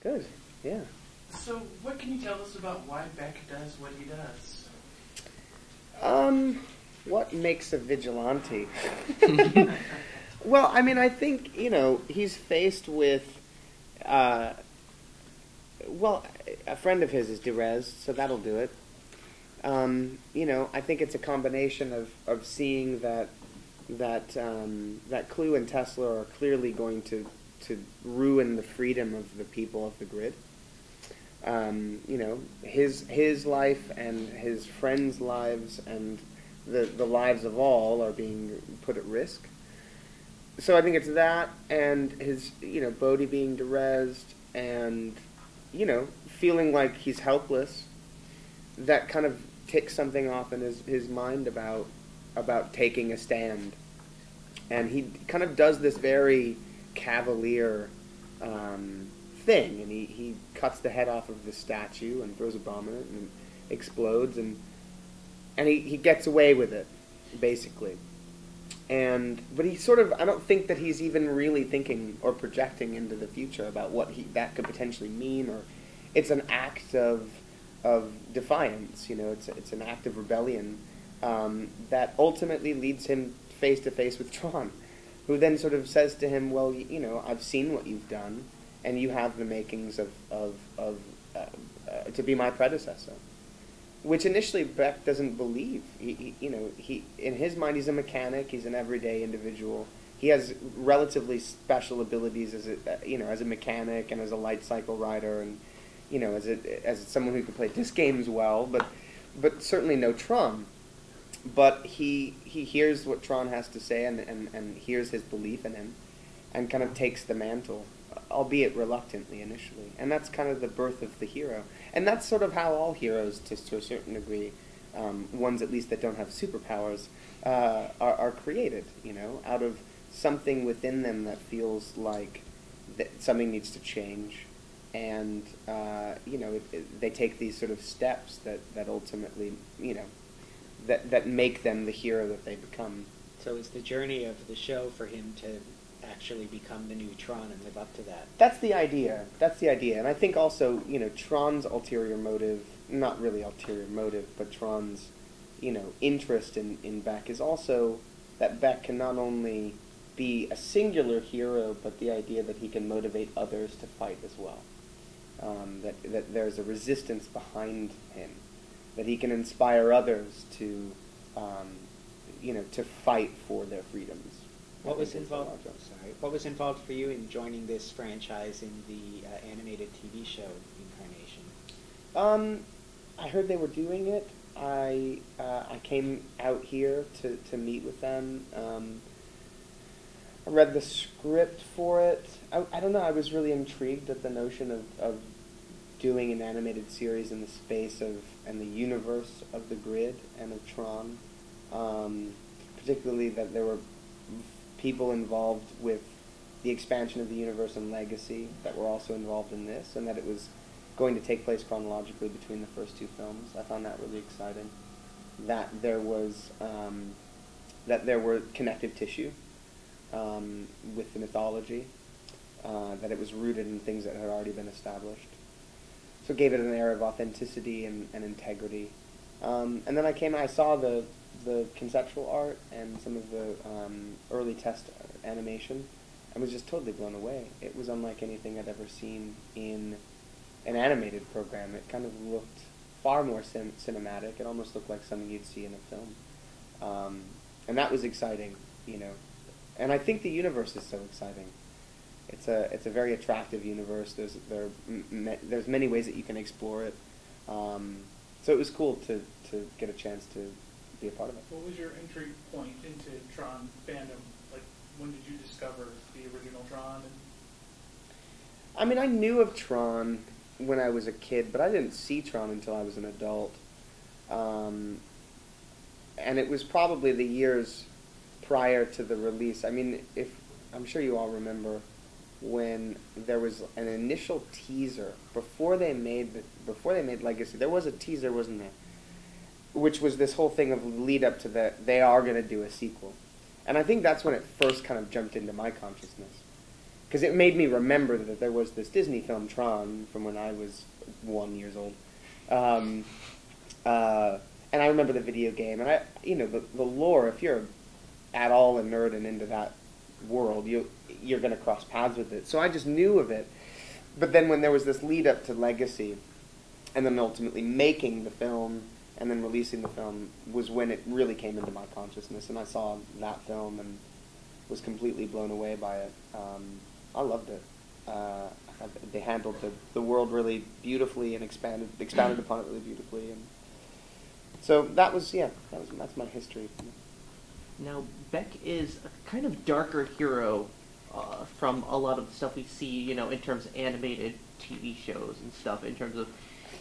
Good, yeah. So, what can you tell us about why Beck does what he does? What makes a vigilante? Well, I mean, I think, you know, he's faced with, well, a friend of his is Derez, so that'll do it. You know, I think it's a combination of seeing that Clue and Tesla are clearly going to ruin the freedom of the people of the grid. You know, his life and his friends' lives and the lives of all are being put at risk. So I think it's that, and his, you know, Bodhi being Derezed, and, you know, feeling like he's helpless. That kind of ticks something off in his mind about taking a stand. And he kind of does this very cavalier thing, and he cuts the head off of the statue and throws a bomb in it, and it explodes, and he gets away with it, basically. But he sort of, I don't think that he's even really thinking or projecting into the future about what that could potentially mean, or it's an act of defiance, you know, it's an act of rebellion that ultimately leads him face to face with Tron, who then sort of says to him, well, you know, I've seen what you've done, and you have the makings to be my predecessor. Which initially Beck doesn't believe. You know, in his mind, he's a mechanic. He's an everyday individual. He has relatively special abilities as a mechanic and as a light cycle rider, and, you know, as someone who can play disc games well, but certainly no Tron. But he hears what Tron has to say and hears his belief in him, and kind of takes the mantle, albeit reluctantly initially. And that's kind of the birth of the hero. And that's sort of how all heroes, to a certain degree, ones at least that don't have superpowers, are created, you know, out of something within them that feels like that something needs to change. And, you know, they take these sort of steps that ultimately, you know, that make them the hero that they become. So it's the journey of the show for him to actually become the new Tron and live up to that. That's the idea. And I think also, you know, Tron's ulterior motive, not really ulterior motive, but Tron's, you know, interest in Beck is also that Beck can not only be a singular hero, but the idea that he can motivate others to fight as well. That there's a resistance behind him, that he can inspire others to, you know, to fight for their freedoms. What was involved? Sorry, what was involved for you in joining this franchise in the animated TV show incarnation? I heard they were doing it. I came out here to meet with them. I read the script for it. I don't know. I was really intrigued at the notion of doing an animated series in the space of and the universe of the grid and of Tron. Particularly that there were people involved with the expansion of the universe and legacy that were also involved in this, and that it was going to take place chronologically between the first two films. I found that really exciting. That there was that were connective tissue with the mythology, that it was rooted in things that had already been established. So it gave it an air of authenticity and integrity. And then I saw the conceptual art and some of the early test animation, and was just totally blown away. It was unlike anything I'd ever seen in an animated program. It kind of looked far more cinematic. It almost looked like something you'd see in a film. And that was exciting, you know. And I think the universe is so exciting. It's a very attractive universe. There's many ways that you can explore it. So it was cool to get a chance to be a part of it. What was your entry point into Tron fandom? Like, when did you discover the original Tron? I mean, I knew of Tron when I was a kid, but I didn't see Tron until I was an adult. And it was probably the years prior to the release. I mean, I'm sure you all remember when there was an initial teaser before they made Legacy. There was a teaser, wasn't there? Which was this whole thing of lead up to they are going to do a sequel. And I think that's when it first kind of jumped into my consciousness. Because it made me remember that there was this Disney film, Tron, from when I was 1 year old. And I remember the video game. And the lore, if you're at all a nerd and into that world, you're going to cross paths with it. So I just knew of it. But then when there was this lead up to Legacy, and then ultimately making the film, and then releasing the film, was when it really came into my consciousness. And I saw that film and was completely blown away by it. I loved it. They handled the world really beautifully and expounded upon it really beautifully. And so that's my history. Now, Beck is a kind of darker hero from a lot of the stuff we see, in terms of animated TV shows and stuff, in terms of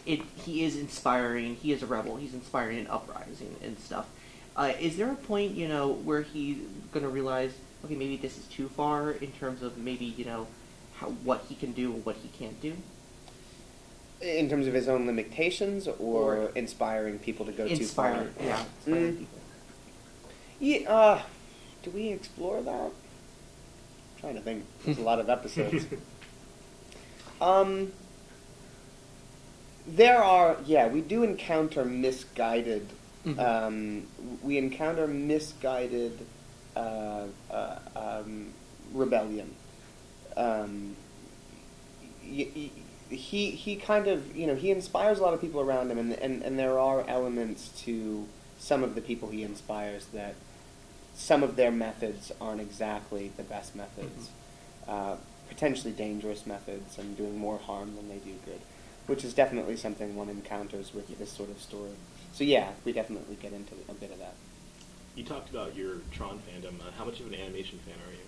he is inspiring, he is a rebel, he's inspiring an uprising and stuff. Is there a point, where he's going to realize, okay, maybe this is too far in terms of maybe, what he can do and what he can't do? In terms of his own limitations, or inspiring people to go too far? Yeah. Inspiring people. Yeah, do we explore that? I'm trying to think. There's a lot of episodes. We do encounter misguided. We encounter misguided rebellion. He kind of, he inspires a lot of people around him, and there are elements to some of the people he inspires that some of their methods aren't exactly the best methods. Potentially dangerous methods and doing more harm than they do good, which is definitely something one encounters with this sort of story. So yeah, we definitely get into a bit of that. You talked about your Tron fandom. How much of an animation fan are you?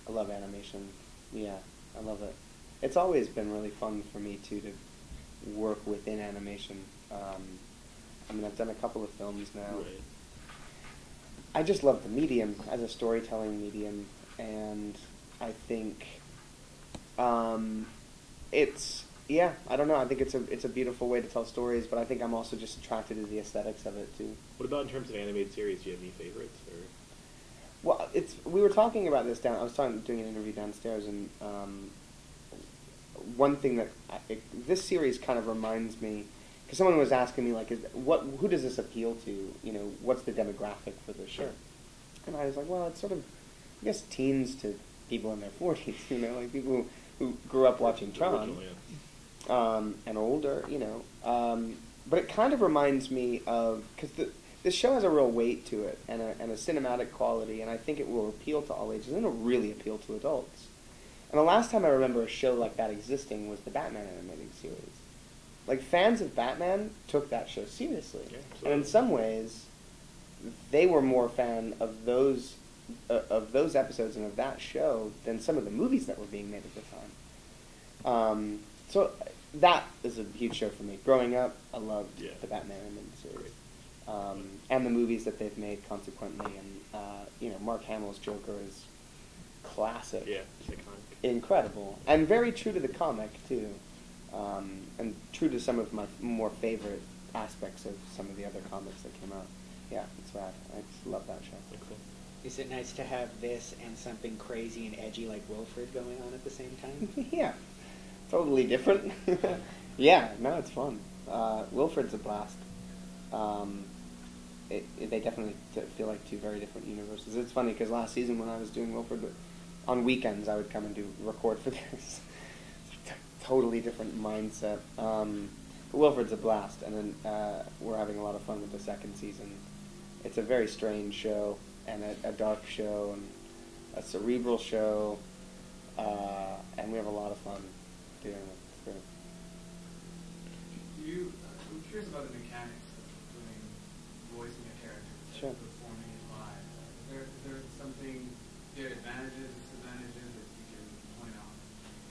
I love animation. Yeah, I love it. It's always been really fun for me, too, to work within animation. I've done a couple of films now. Right. I just love the medium as a storytelling medium, and I think I don't know, I think it's a beautiful way to tell stories, but I think I'm also just attracted to the aesthetics of it, too. What about in terms of animated series? Do you have any favorites? Or? Well, we were talking about this I was doing an interview downstairs, and one thing that this series kind of reminds me, because someone was asking me, like, who does this appeal to? What's the demographic for this show? And I was like, well, it's sort of, I guess, teens to people in their 40s, like people who grew up watching Tron, and older, but it kind of reminds me of, because this show has a real weight to it, and a cinematic quality, and I think it will appeal to all ages, and it'll really appeal to adults. And the last time I remember a show like that existing was the Batman animated series. Like, fans of Batman took that show seriously. Yeah, and in some ways, they were more fan of those episodes and of that show than some of the movies that were being made at the time. So that is a huge show for me. Growing up, I loved the Batman animated series. And the movies that they've made consequently. And, Mark Hamill's Joker is classic. Yeah, it's iconic. Incredible. And very true to the comic, too. And true to some of my more favorite aspects of some of the other comics that came out. Yeah, it's rad. I just love that show. Cool. Is it nice to have this and something crazy and edgy like Wilfred going on at the same time? Yeah. Totally different. Yeah, no, it's fun. Wilfred's a blast. They definitely feel like two very different universes. It's funny, because last season when I was doing Wilfred, on weekends I would come and record for this. Totally different mindset. But Wilfred's a blast, and then we're having a lot of fun with the second season. It's a very strange show, and a dark show, and a cerebral show, and we have a lot of fun doing it. It's great. I'm curious about the mechanics of doing voicing a character, Sure. performing it live. Is there something, there are advantages, disadvantages that you can point out?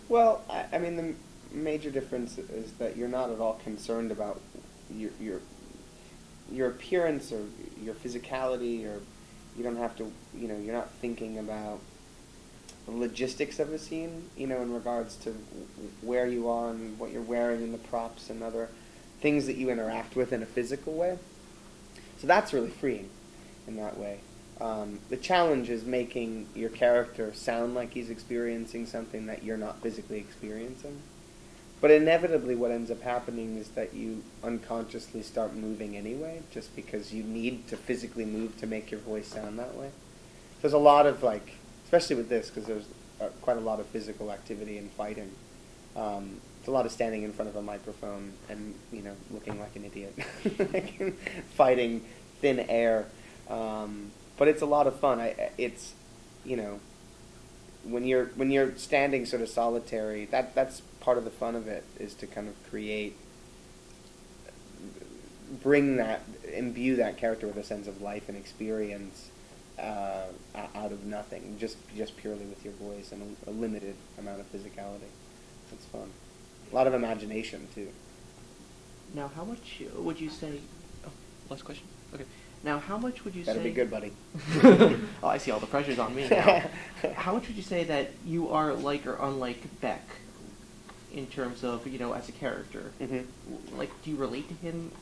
Well, I mean, the major difference is that you're not at all concerned about your appearance or your physicality, or you don't have to, you're not thinking about the logistics of a scene, in regards to where you are and what you're wearing and the props and other things that you interact with in a physical way. So that's really freeing in that way. The challenge is making your character sound like he's experiencing something that you're not physically experiencing. But inevitably what ends up happening is that you unconsciously start moving anyway, just because you need to physically move to make your voice sound that way. There's a lot of, like, especially with this, because there's quite a lot of physical activity and fighting. It's a lot of standing in front of a microphone and, you know, looking like an idiot. Fighting thin air. But it's a lot of fun. It's, you know, when you're standing sort of solitary, that's part of the fun of it, is to kind of imbue that character with a sense of life and experience out of nothing, just purely with your voice and a limited amount of physicality. It's fun. A lot of imagination too. Now, how much would you say? Oh, last question. Okay. Now, how much would you Better say? be good, buddy. Oh, I see all the pressure's on me now. How much would you say that you are like or unlike Beck in terms of, you know, as a character? Mm-hmm. Like, do you relate to him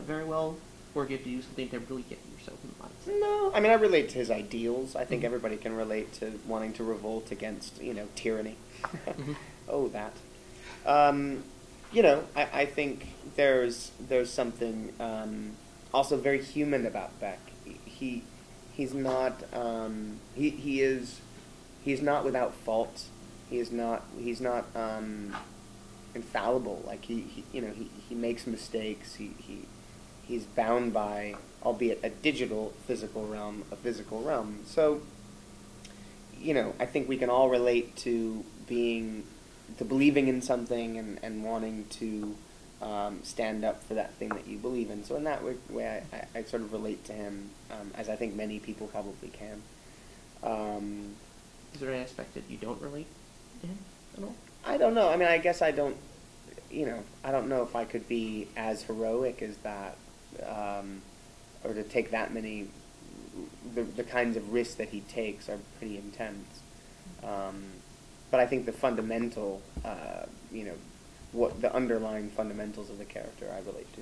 very well, or do you have to do something to really get yourself in the mindset? No, I mean, I relate to his ideals. I think everybody can relate to wanting to revolt against, you know, tyranny. Oh, that. You know, I think there's something also very human about Beck. He's not he's not without fault. He's not infallible. Like he makes mistakes. He's bound by, albeit a physical realm. So, you know, I think we can all relate to believing in something and wanting to stand up for that thing that you believe in. So in that way I sort of relate to him, as I think many people probably can. Is there an aspect that you don't relate to him at all? I don't know. I mean, I guess I don't know if I could be as heroic as that, or to take that many. The kinds of risks that he takes are pretty intense. But I think the fundamental, what the underlying fundamentals of the character I relate to.